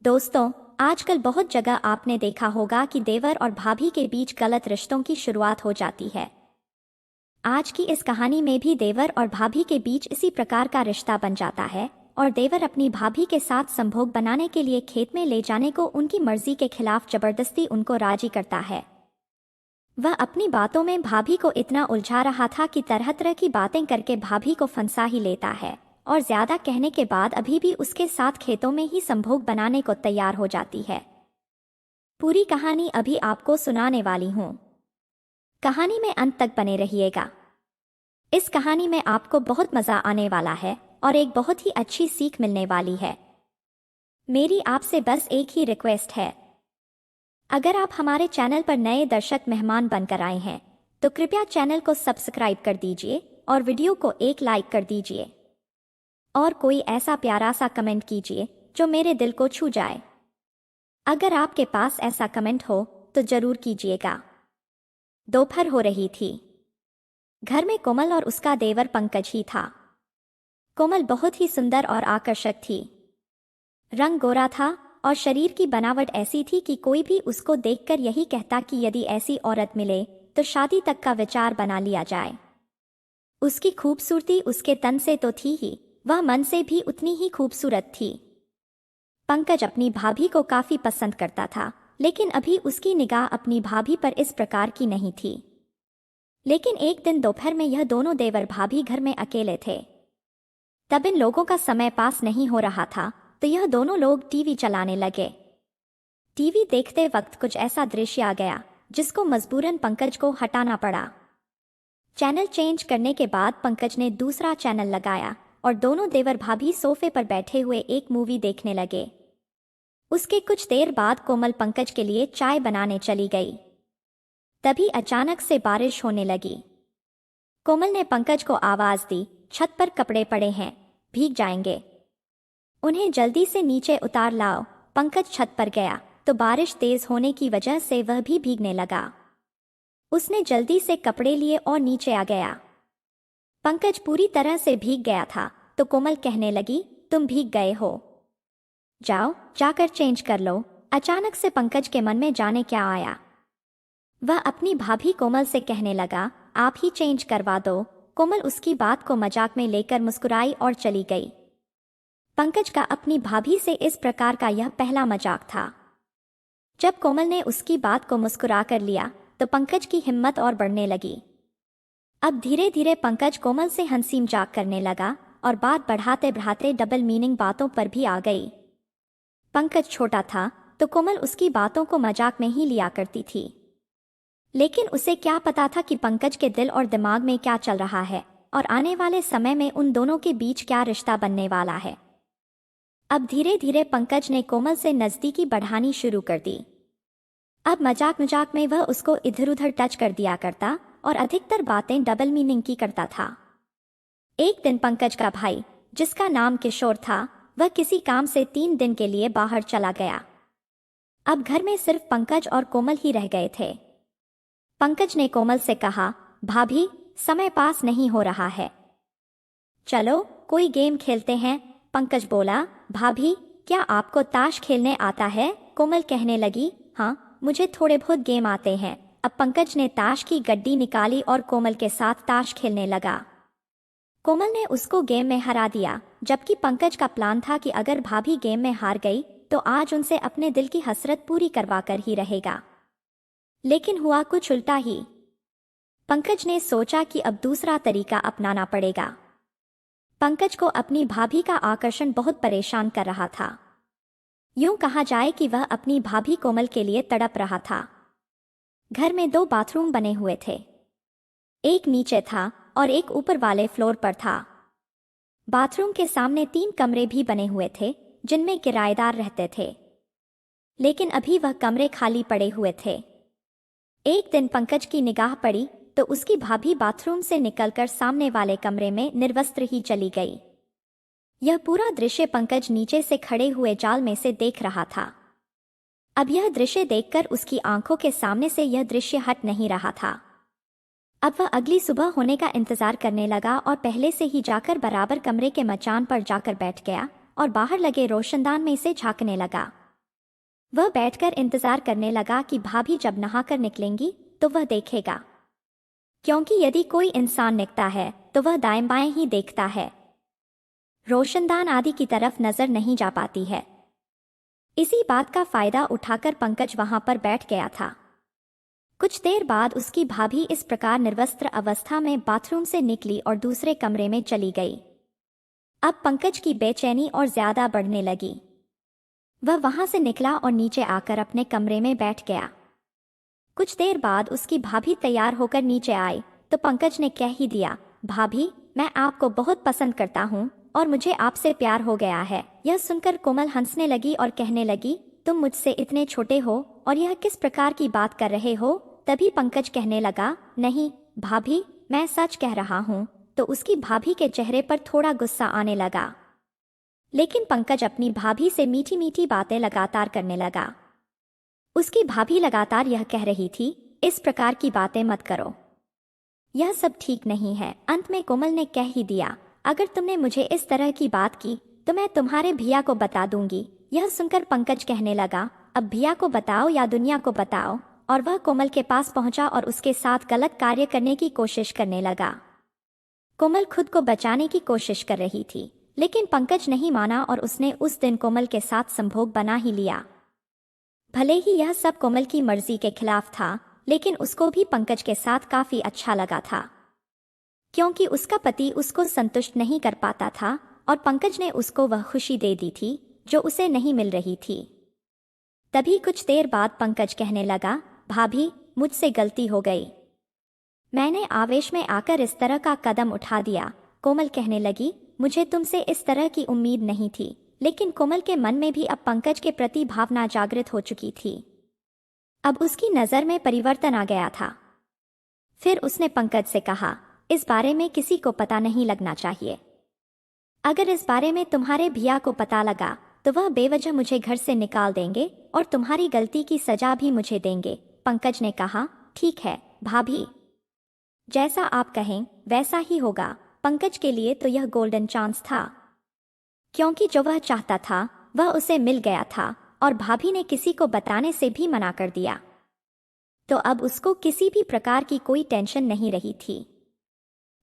दोस्तों, आजकल बहुत जगह आपने देखा होगा कि देवर और भाभी के बीच गलत रिश्तों की शुरुआत हो जाती है। आज की इस कहानी में भी देवर और भाभी के बीच इसी प्रकार का रिश्ता बन जाता है और देवर अपनी भाभी के साथ संभोग बनाने के लिए खेत में ले जाने को उनकी मर्जी के खिलाफ जबरदस्ती उनको राजी करता है। वह अपनी बातों में भाभी को इतना उलझा रहा था कि तरह तरह की बातें करके भाभी को फंसा ही लेता है और ज्यादा कहने के बाद अभी भी उसके साथ खेतों में ही संभोग बनाने को तैयार हो जाती है। पूरी कहानी अभी आपको सुनाने वाली हूँ। कहानी में अंत तक बने रहिएगा। इस कहानी में आपको बहुत मजा आने वाला है और एक बहुत ही अच्छी सीख मिलने वाली है। मेरी आपसे बस एक ही रिक्वेस्ट है, अगर आप हमारे चैनल पर नए दर्शक मेहमान बनकर आए हैं तो कृपया चैनल को सब्सक्राइब कर दीजिए और वीडियो को एक लाइक कर दीजिए और कोई ऐसा प्यारा सा कमेंट कीजिए जो मेरे दिल को छू जाए। अगर आपके पास ऐसा कमेंट हो तो जरूर कीजिएगा। दोपहर हो रही थी। घर में कोमल और उसका देवर पंकज ही था। कोमल बहुत ही सुंदर और आकर्षक थी। रंग गोरा था और शरीर की बनावट ऐसी थी कि कोई भी उसको देखकर यही कहता कि यदि ऐसी औरत मिले तो शादी तक का विचार बना लिया जाए। उसकी खूबसूरती उसके तन से तो थी ही, वह मन से भी उतनी ही खूबसूरत थी। पंकज अपनी भाभी को काफी पसंद करता था, लेकिन अभी उसकी निगाह अपनी भाभी पर इस प्रकार की नहीं थी। लेकिन एक दिन दोपहर में यह दोनों देवर भाभी घर में अकेले थे। तब इन लोगों का समय पास नहीं हो रहा था तो यह दोनों लोग टीवी चलाने लगे। टीवी देखते वक्त कुछ ऐसा दृश्य आ गया जिसको मजबूरन पंकज को हटाना पड़ा। चैनल चेंज करने के बाद पंकज ने दूसरा चैनल लगाया और दोनों देवर भाभी सोफे पर बैठे हुए एक मूवी देखने लगे। उसके कुछ देर बाद कोमल पंकज के लिए चाय बनाने चली गई। तभी अचानक से बारिश होने लगी। कोमल ने पंकज को आवाज दी, छत पर कपड़े पड़े हैं, भीग जाएंगे, उन्हें जल्दी से नीचे उतार लाओ। पंकज छत पर गया तो बारिश तेज होने की वजह से वह भी भीगने लगा। उसने जल्दी से कपड़े लिए और नीचे आ गया। पंकज पूरी तरह से भीग गया था तो कोमल कहने लगी, तुम भीग गए हो, जाओ जाकर चेंज कर लो। अचानक से पंकज के मन में जाने क्या आया। वह अपनी भाभी कोमल से कहने लगा, आप ही चेंज करवा दो। कोमल उसकी बात को मजाक में लेकर मुस्कुराई और चली गई। पंकज का अपनी भाभी से इस प्रकार का यह पहला मजाक था। जब कोमल ने उसकी बात को मुस्कुरा कर लिया तो पंकज की हिम्मत और बढ़ने लगी। अब धीरे धीरे पंकज कोमल से हंसी मजाक करने लगा और बात बढ़ाते बढ़ाते डबल मीनिंग बातों पर भी आ गई। पंकज छोटा था तो कोमल उसकी बातों को मजाक में ही लिया करती थी, लेकिन उसे क्या पता था कि पंकज के दिल और दिमाग में क्या चल रहा है और आने वाले समय में उन दोनों के बीच क्या रिश्ता बनने वाला है। अब धीरे धीरे पंकज ने कोमल से नजदीकी बढ़ानी शुरू कर दी। अब मजाक मजाक में वह उसको इधर उधर टच कर दिया करता और अधिकतर बातें डबल मीनिंग की करता था। एक दिन पंकज का भाई, जिसका नाम किशोर था, वह किसी काम से 3 दिन के लिए बाहर चला गया। अब घर में सिर्फ पंकज और कोमल ही रह गए थे। पंकज ने कोमल से कहा, भाभी समय पास नहीं हो रहा है, चलो कोई गेम खेलते हैं। पंकज बोला, भाभी क्या आपको ताश खेलने आता है? कोमल कहने लगी, हाँ मुझे थोड़े बहुत गेम आते हैं। अब पंकज ने ताश की गड्डी निकाली और कोमल के साथ ताश खेलने लगा। कोमल ने उसको गेम में हरा दिया, जबकि पंकज का प्लान था कि अगर भाभी गेम में हार गई तो आज उनसे अपने दिल की हसरत पूरी करवा कर ही रहेगा। लेकिन हुआ कुछ उल्टा ही। पंकज ने सोचा कि अब दूसरा तरीका अपनाना पड़ेगा। पंकज को अपनी भाभी का आकर्षण बहुत परेशान कर रहा था। यूं कहा जाए कि वह अपनी भाभी कोमल के लिए तड़प रहा था। घर में 2 बाथरूम बने हुए थे, एक नीचे था और एक ऊपर वाले फ्लोर पर था। बाथरूम के सामने 3 कमरे भी बने हुए थे जिनमें किराएदार रहते थे, लेकिन अभी वह कमरे खाली पड़े हुए थे। एक दिन पंकज की निगाह पड़ी तो उसकी भाभी बाथरूम से निकलकर सामने वाले कमरे में निर्वस्त्र ही चली गई। यह पूरा दृश्य पंकज नीचे से खड़े हुए जाल में से देख रहा था। अब यह दृश्य देखकर उसकी आंखों के सामने से यह दृश्य हट नहीं रहा था। अब वह अगली सुबह होने का इंतजार करने लगा और पहले से ही जाकर बराबर कमरे के मचान पर जाकर बैठ गया और बाहर लगे रोशनदान में से झांकने लगा। वह बैठकर इंतजार करने लगा कि भाभी जब नहाकर निकलेंगी तो वह देखेगा, क्योंकि यदि कोई इंसान निकलता है तो वह दाएं बाएं ही देखता है, रोशनदान आदि की तरफ नजर नहीं जा पाती है। इसी बात का फायदा उठाकर पंकज वहां पर बैठ गया था। कुछ देर बाद उसकी भाभी इस प्रकार निर्वस्त्र अवस्था में बाथरूम से निकली और दूसरे कमरे में चली गई। अब पंकज की बेचैनी और ज्यादा बढ़ने लगी। वह वहां से निकला और नीचे आकर अपने कमरे में बैठ गया। कुछ देर बाद उसकी भाभी तैयार होकर नीचे आई तो पंकज ने कह ही दिया, भाभी मैं आपको बहुत पसंद करता हूँ और मुझे आपसे प्यार हो गया है। यह सुनकर कोमल हंसने लगी और कहने लगी, तुम मुझसे इतने छोटे हो और यह किस प्रकार की बात कर रहे हो। तभी पंकज कहने लगा, नहीं भाभी मैं सच कह रहा हूँ। तो उसकी भाभी के चेहरे पर थोड़ा गुस्सा आने लगा, लेकिन पंकज अपनी भाभी से मीठी मीठी बातें लगातार करने लगा। उसकी भाभी लगातार यह कह रही थी, इस प्रकार की बातें मत करो, यह सब ठीक नहीं है। अंत में कोमल ने कह ही दिया, अगर तुमने मुझे इस तरह की बात की तो मैं तुम्हारे भैया को बता दूंगी। यह सुनकर पंकज कहने लगा, अब भैया को बताओ या दुनिया को बताओ। और वह कोमल के पास पहुंचा और उसके साथ गलत कार्य करने की कोशिश करने लगा। कोमल खुद को बचाने की कोशिश कर रही थी, लेकिन पंकज नहीं माना और उसने उस दिन कोमल के साथ संभोग बना ही लिया। भले ही यह सब कोमल की मर्जी के खिलाफ था, लेकिन उसको भी पंकज के साथ काफी अच्छा लगा था, क्योंकि उसका पति उसको संतुष्ट नहीं कर पाता था और पंकज ने उसको वह खुशी दे दी थी जो उसे नहीं मिल रही थी। तभी कुछ देर बाद पंकज कहने लगा, भाभी मुझसे गलती हो गई, मैंने आवेश में आकर इस तरह का कदम उठा दिया। कोमल कहने लगी, मुझे तुमसे इस तरह की उम्मीद नहीं थी। लेकिन कोमल के मन में भी अब पंकज के प्रति भावना जागृत हो चुकी थी। अब उसकी नजर में परिवर्तन आ गया था। फिर उसने पंकज से कहा, इस बारे में किसी को पता नहीं लगना चाहिए। अगर इस बारे में तुम्हारे भैया को पता लगा तो वह बेवजह मुझे घर से निकाल देंगे और तुम्हारी गलती की सजा भी मुझे देंगे। पंकज ने कहा, ठीक है भाभी, जैसा आप कहें वैसा ही होगा। पंकज के लिए तो यह गोल्डन चांस था, क्योंकि जो वह चाहता था वह उसे मिल गया था और भाभी ने किसी को बताने से भी मना कर दिया। तो अब उसको किसी भी प्रकार की कोई टेंशन नहीं रही थी।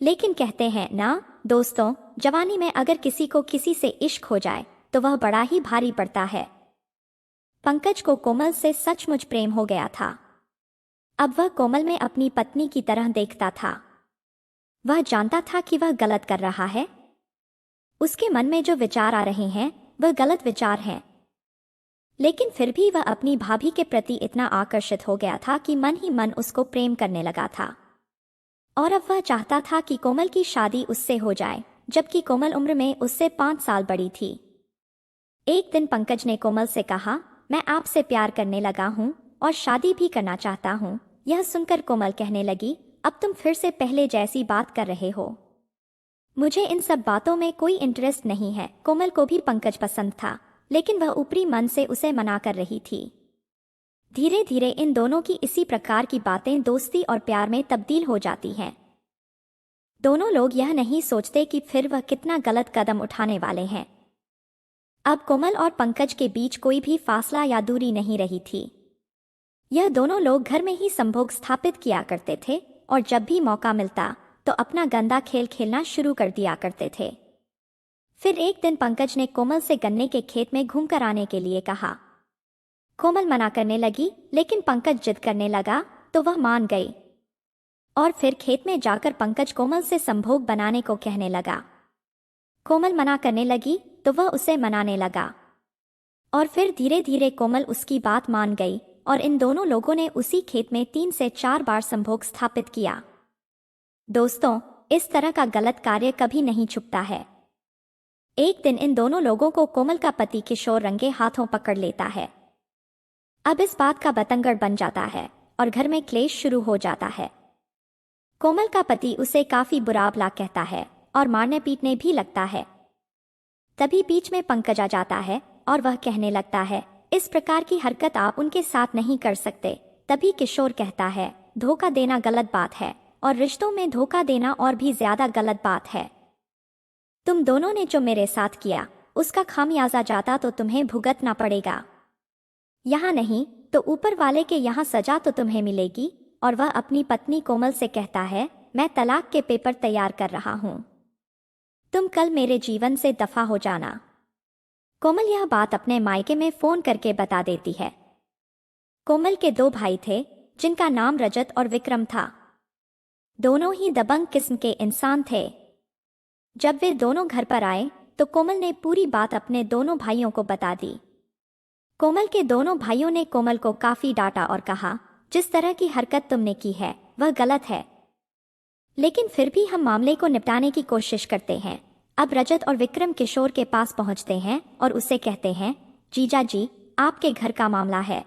लेकिन कहते हैं ना दोस्तों, जवानी में अगर किसी को किसी से इश्क हो जाए तो वह बड़ा ही भारी पड़ता है। पंकज को कोमल से सचमुच प्रेम हो गया था। अब वह कोमल में अपनी पत्नी की तरह देखता था। वह जानता था कि वह गलत कर रहा है। उसके मन में जो विचार आ रहे हैं वह गलत विचार हैं, लेकिन फिर भी वह अपनी भाभी के प्रति इतना आकर्षित हो गया था कि मन ही मन उसको प्रेम करने लगा था। और अब वह चाहता था कि कोमल की शादी उससे हो जाए, जबकि कोमल उम्र में उससे 5 साल बड़ी थी। एक दिन पंकज ने कोमल से कहा, मैं आपसे प्यार करने लगा हूँ और शादी भी करना चाहता हूँ। यह सुनकर कोमल कहने लगी, अब तुम फिर से पहले जैसी बात कर रहे हो, मुझे इन सब बातों में कोई इंटरेस्ट नहीं है। कोमल को भी पंकज पसंद था, लेकिन वह ऊपरी मन से उसे मना कर रही थी। धीरे धीरे इन दोनों की इसी प्रकार की बातें दोस्ती और प्यार में तब्दील हो जाती हैं। दोनों लोग यह नहीं सोचते कि फिर वह कितना गलत कदम उठाने वाले हैं। अब कोमल और पंकज के बीच कोई भी फासला या दूरी नहीं रही थी। यह दोनों लोग घर में ही संभोग स्थापित किया करते थे और जब भी मौका मिलता तो अपना गंदा खेल खेलना शुरू कर दिया करते थे। फिर एक दिन पंकज ने कोमल से गन्ने के खेत में घूमकर आने के लिए कहा। कोमल मना करने लगी, लेकिन पंकज जिद करने लगा तो वह मान गई और फिर खेत में जाकर पंकज कोमल से संभोग बनाने को कहने लगा। कोमल मना करने लगी तो वह उसे मनाने लगा और फिर धीरे धीरे कोमल उसकी बात मान गई और इन दोनों लोगों ने उसी खेत में 3 से 4 बार संभोग स्थापित किया। दोस्तों, इस तरह का गलत कार्य कभी नहीं छुपता है। एक दिन इन दोनों लोगों को कोमल का पति किशोर रंगे हाथों पकड़ लेता है। अब इस बात का बतंगड़ बन जाता है और घर में क्लेश शुरू हो जाता है। कोमल का पति उसे काफी बुरा भला कहता है और मारने पीटने भी लगता है। तभी बीच में पंकज आ जाता है और वह कहने लगता है, इस प्रकार की हरकत आप उनके साथ नहीं कर सकते। तभी किशोर कहता है, धोखा देना गलत बात है और रिश्तों में धोखा देना और भी ज्यादा गलत बात है। तुम दोनों ने जो मेरे साथ किया उसका खामियाजा जाता तो तुम्हें भुगतना पड़ेगा। यहाँ नहीं तो ऊपर वाले के यहाँ सजा तो तुम्हें मिलेगी। और वह अपनी पत्नी कोमल से कहता है, मैं तलाक के पेपर तैयार कर रहा हूँ, तुम कल मेरे जीवन से दफा हो जाना। कोमल यह बात अपने मायके में फोन करके बता देती है। कोमल के दो भाई थे जिनका नाम रजत और विक्रम था। दोनों ही दबंग किस्म के इंसान थे। जब वे दोनों घर पर आए तो कोमल ने पूरी बात अपने दोनों भाइयों को बता दी। कोमल के दोनों भाइयों ने कोमल को काफी डांटा और कहा, जिस तरह की हरकत तुमने की है वह गलत है, लेकिन फिर भी हम मामले को निपटाने की कोशिश करते हैं। अब रजत और विक्रम किशोर के पास पहुंचते हैं और उसे कहते हैं, जीजा जी, आपके घर का मामला है,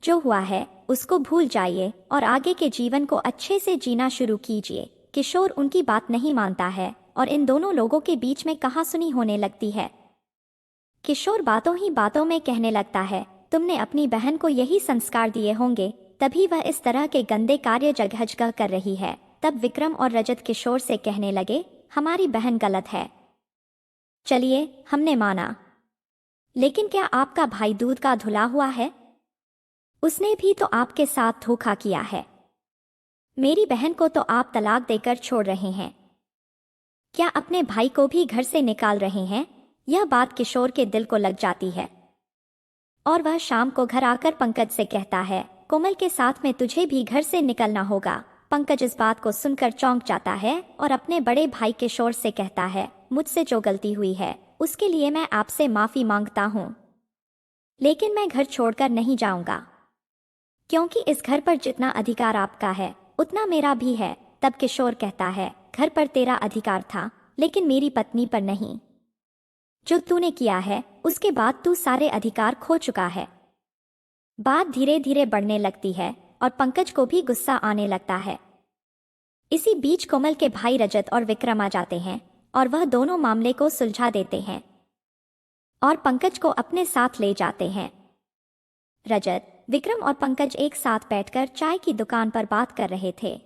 जो हुआ है उसको भूल जाइए और आगे के जीवन को अच्छे से जीना शुरू कीजिए। किशोर उनकी बात नहीं मानता है और इन दोनों लोगों के बीच में कहासुनी होने लगती है। किशोर बातों ही बातों में कहने लगता है, तुमने अपनी बहन को यही संस्कार दिए होंगे, तभी वह इस तरह के गंदे कार्य जगह जगह कर रही है। तब विक्रम और रजत किशोर से कहने लगे, हमारी बहन गलत है, चलिए हमने माना, लेकिन क्या आपका भाई दूध का धुला हुआ है? उसने भी तो आपके साथ धोखा किया है। मेरी बहन को तो आप तलाक देकर छोड़ रहे हैं, क्या अपने भाई को भी घर से निकाल रहे हैं? यह बात किशोर के दिल को लग जाती है और वह शाम को घर आकर पंकज से कहता है, कोमल के साथ में तुझे भी घर से निकलना होगा। पंकज इस बात को सुनकर चौंक जाता है और अपने बड़े भाई किशोर से कहता है, मुझसे जो गलती हुई है उसके लिए मैं आपसे माफी मांगता हूँ, लेकिन मैं घर छोड़कर नहीं जाऊंगा, क्योंकि इस घर पर जितना अधिकार आपका है उतना मेरा भी है। तब किशोर कहता है, घर पर तेरा अधिकार था लेकिन मेरी पत्नी पर नहीं। जो तूने किया है उसके बाद तू सारे अधिकार खो चुका है। बात धीरे धीरे बढ़ने लगती है और पंकज को भी गुस्सा आने लगता है। इसी बीच कोमल के भाई रजत और विक्रम आ जाते हैं और वह दोनों मामले को सुलझा देते हैं और पंकज को अपने साथ ले जाते हैं। रजत, विक्रम और पंकज एक साथ बैठकर चाय की दुकान पर बात कर रहे थे।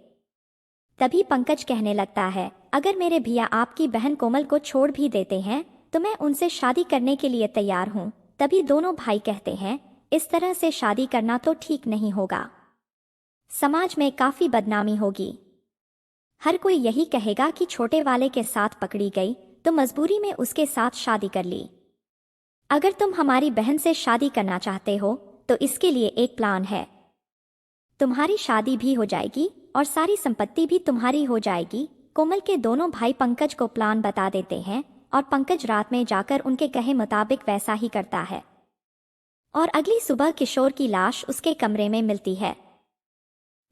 तभी पंकज कहने लगता है, अगर मेरे भैया आपकी बहन कोमल को छोड़ भी देते हैं तो मैं उनसे शादी करने के लिए तैयार हूँ। तभी दोनों भाई कहते हैं, इस तरह से शादी करना तो ठीक नहीं होगा, समाज में काफी बदनामी होगी। हर कोई यही कहेगा कि छोटे वाले के साथ पकड़ी गई तो मजबूरी में उसके साथ शादी कर ली। अगर तुम हमारी बहन से शादी करना चाहते हो तो इसके लिए एक प्लान है, तुम्हारी शादी भी हो जाएगी और सारी संपत्ति भी तुम्हारी हो जाएगी। कोमल के दोनों भाई पंकज को प्लान बता देते हैं और पंकज रात में जाकर उनके कहे मुताबिक वैसा ही करता है और अगली सुबह किशोर की लाश उसके कमरे में मिलती है।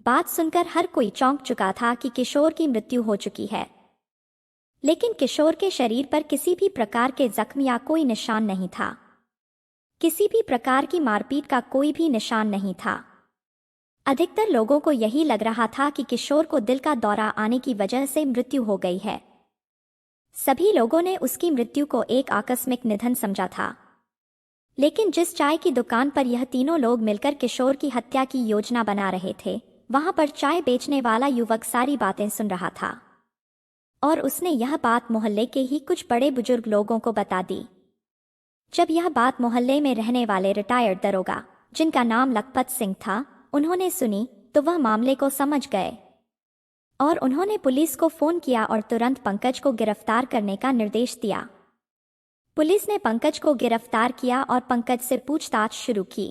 बात सुनकर हर कोई चौंक चुका था कि किशोर की मृत्यु हो चुकी है, लेकिन किशोर के शरीर पर किसी भी प्रकार के जख्म या कोई निशान नहीं था, किसी भी प्रकार की मारपीट का कोई भी निशान नहीं था। अधिकतर लोगों को यही लग रहा था कि किशोर को दिल का दौरा आने की वजह से मृत्यु हो गई है। सभी लोगों ने उसकी मृत्यु को एक आकस्मिक निधन समझा था, लेकिन जिस चाय की दुकान पर यह तीनों लोग मिलकर किशोर की हत्या की योजना बना रहे थे, वहां पर चाय बेचने वाला युवक सारी बातें सुन रहा था और उसने यह बात मोहल्ले के ही कुछ बड़े बुजुर्ग लोगों को बता दी। जब यह बात मोहल्ले में रहने वाले रिटायर्ड दरोगा, जिनका नाम लखपत सिंह था, उन्होंने सुनी तो वह मामले को समझ गए और उन्होंने पुलिस को फोन किया और तुरंत पंकज को गिरफ्तार करने का निर्देश दिया। पुलिस ने पंकज को गिरफ्तार किया और पंकज से पूछताछ शुरू की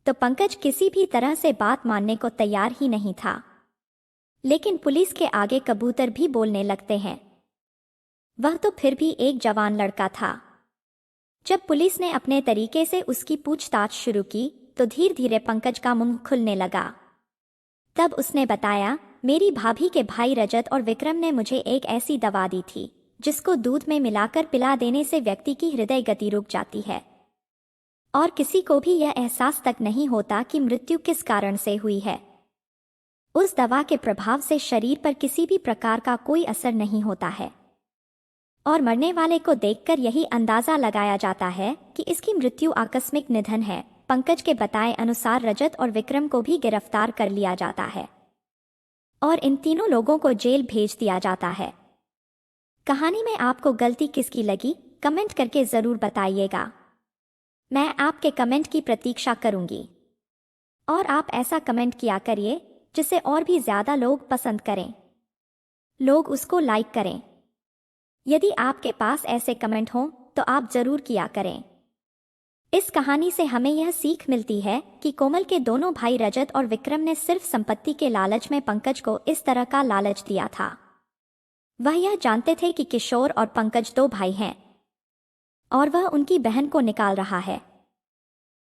तो पंकज किसी भी तरह से बात मानने को तैयार ही नहीं था, लेकिन पुलिस के आगे कबूतर भी बोलने लगते हैं। वह तो फिर भी एक जवान लड़का था। जब पुलिस ने अपने तरीके से उसकी पूछताछ शुरू की तो धीरे धीरे पंकज का मुंह खुलने लगा। तब उसने बताया, मेरी भाभी के भाई रजत और विक्रम ने मुझे एक ऐसी दवा दी थी जिसको दूध में मिलाकर पिला देने से व्यक्ति की हृदय गति रुक जाती है और किसी को भी यह एहसास तक नहीं होता कि मृत्यु किस कारण से हुई है। उस दवा के प्रभाव से शरीर पर किसी भी प्रकार का कोई असर नहीं होता है और मरने वाले को देखकर यही अंदाजा लगाया जाता है कि इसकी मृत्यु आकस्मिक निधन है। पंकज के बताए अनुसार रजत और विक्रम को भी गिरफ्तार कर लिया जाता है और इन तीनों लोगों को जेल भेज दिया जाता है। कहानी में आपको गलती किसकी लगी, कमेंट करके जरूर बताइएगा। मैं आपके कमेंट की प्रतीक्षा करूंगी और आप ऐसा कमेंट किया करिए जिसे और भी ज्यादा लोग पसंद करें, लोग उसको लाइक करें। यदि आपके पास ऐसे कमेंट हों तो आप जरूर किया करें। इस कहानी से हमें यह सीख मिलती है कि कोमल के दोनों भाई रजत और विक्रम ने सिर्फ संपत्ति के लालच में पंकज को इस तरह का लालच दिया था। वह यह जानते थे कि किशोर और पंकज दो भाई हैं और वह उनकी बहन को निकाल रहा है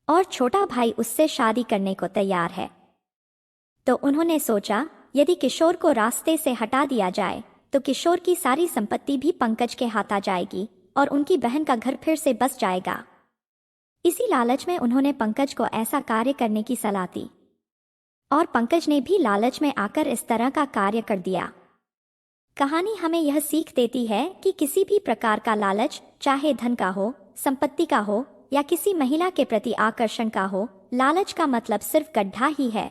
और छोटा भाई उससे शादी करने को तैयार है। तो उन्होंने सोचा यदि किशोर को रास्ते से हटा दिया जाए तो किशोर की सारी संपत्ति भी पंकज के हाथ आ जाएगी और उनकी बहन का घर फिर से बस जाएगा। इसी लालच में उन्होंने पंकज को ऐसा कार्य करने की सलाह दी और पंकज ने भी लालच में आकर इस तरह का कार्य कर दिया। कहानी हमें यह सीख देती है कि किसी भी प्रकार का लालच, चाहे धन का हो, संपत्ति का हो या किसी महिला के प्रति आकर्षण का हो, लालच का मतलब सिर्फ गड्ढा ही है।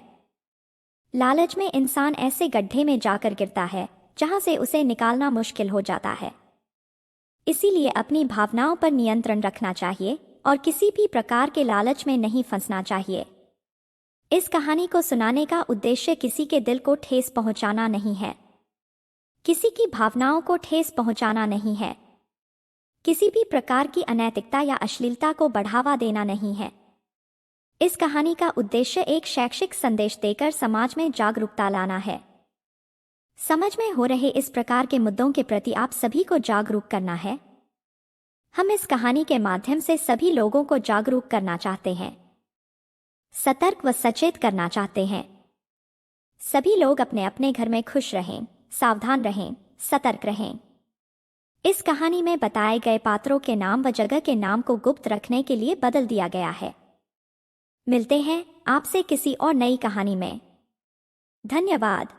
लालच में इंसान ऐसे गड्ढे में जाकर गिरता है जहां से उसे निकालना मुश्किल हो जाता है। इसीलिए अपनी भावनाओं पर नियंत्रण रखना चाहिए और किसी भी प्रकार के लालच में नहीं फंसना चाहिए। इस कहानी को सुनाने का उद्देश्य किसी के दिल को ठेस पहुंचाना नहीं है, किसी की भावनाओं को ठेस पहुंचाना नहीं है, किसी भी प्रकार की अनैतिकता या अश्लीलता को बढ़ावा देना नहीं है। इस कहानी का उद्देश्य एक शैक्षिक संदेश देकर समाज में जागरूकता लाना है। समझ में हो रहे इस प्रकार के मुद्दों के प्रति आप सभी को जागरूक करना है। हम इस कहानी के माध्यम से सभी लोगों को जागरूक करना चाहते हैं, सतर्क व सचेत करना चाहते हैं। सभी लोग अपने अपने घर में खुश रहें, सावधान रहें, सतर्क रहें। इस कहानी में बताए गए पात्रों के नाम व जगह के नाम को गुप्त रखने के लिए बदल दिया गया है। मिलते हैं आपसे किसी और नई कहानी में। धन्यवाद।